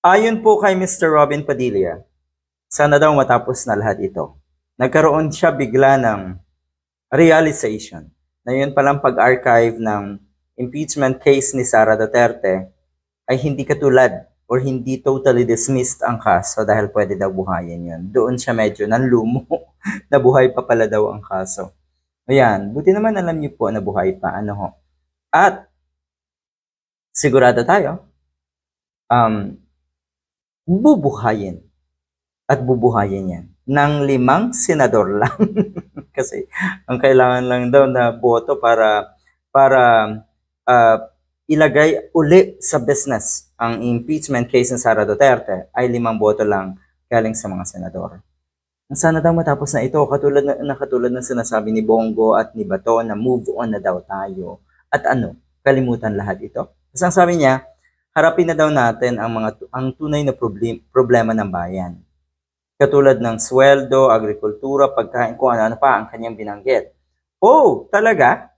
Ayon po kay Mr. Robin Padilla, sana daw matapos na lahat ito. Nagkaroon siya bigla ng realization na yun palang pag-archive ng impeachment case ni Sara Duterte ay hindi katulad or hindi totally dismissed ang kaso dahil pwede daw buhayin yun. Doon siya medyo nanlumo na buhay pa pala daw ang kaso. Ayan, buti naman alam niyo po na buhay pa. Ano ho? At sigurado tayo, bubuhayin at bubuhayin yan ng 5 senador lang. Kasi ang kailangan lang daw na boto para ilagay uli sa business ang impeachment case ng Sara Duterte ay 5 boto lang galing sa mga senador. Sana daw matapos na ito, katulad ng sinasabi ni Bongo at ni Bato na move on na daw tayo. At kalimutan lahat ito. Kasi ang sabi niya, harapin na daw natin ang tunay na problema ng bayan. Katulad ng sweldo, agrikultura, pagkain, kung ano pa ang kanyang binanggit. Oh, talaga?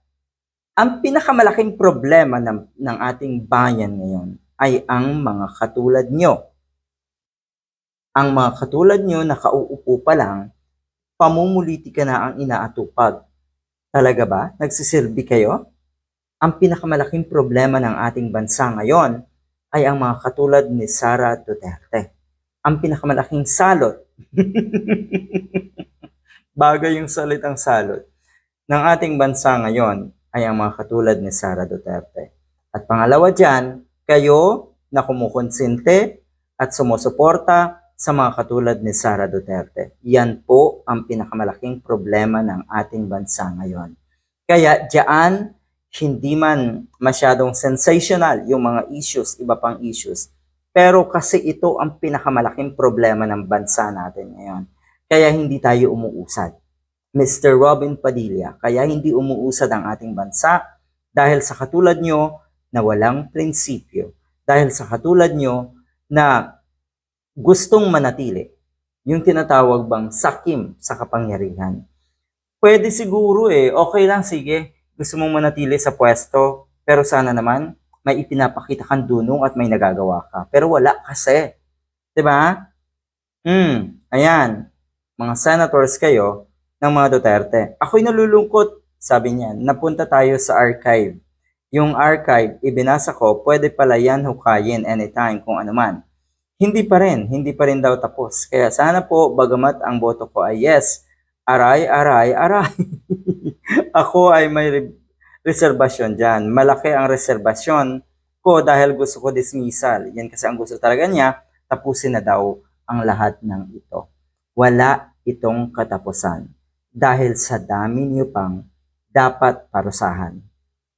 Ang pinakamalaking problema ng ating bayan ngayon ay ang mga katulad nyo. Ang mga katulad nyo na kauupo pa lang, pamumulitika na ang inaatupag. Talaga ba? Nagsisilbi kayo? Ang pinakamalaking problema ng ating bansa ngayon ay ang mga katulad ni Sara Duterte. Ang pinakamalaking salot, bagay yung salitang salot, ng ating bansa ngayon ay ang mga katulad ni Sara Duterte. At pangalawa dyan, kayo na kumukonsinte at sumusuporta sa mga katulad ni Sara Duterte. Yan po ang pinakamalaking problema ng ating bansa ngayon. Kaya diyan, hindi man masyadong sensational yung mga issues, iba pang issues, pero kasi ito ang pinakamalaking problema ng bansa natin ngayon. Kaya hindi tayo umuusad. Mr. Robin Padilla, kaya hindi umuusad ang ating bansa dahil sa katulad nyo na walang prinsipyo. Dahil sa katulad nyo na gustong manatili, yung tinatawag bang sakim sa kapangyarihan. Pwede siguro okay lang, sige, gusto mong manatili sa pwesto, pero sana naman may ipinapakita kang dunong at may nagagawa ka. Pero wala kasi. Diba? Ayan, mga senators kayo ng mga Duterte. Ako'y nalulungkot, sabi niya, napunta tayo sa archive. Yung archive, ibinasa ko, pwede pala yan hukayin anytime kung ano man. Hindi pa rin daw tapos. Kaya sana po, bagamat ang boto ko ay yes, aray. Ako ay may reservasyon dyan. Malaki ang reservasyon ko dahil gusto ko dismissal. Yan kasi ang gusto talaga niya, tapusin na daw ang lahat ng ito. Wala itong katapusan dahil sa dami niyo pang dapat parusahan.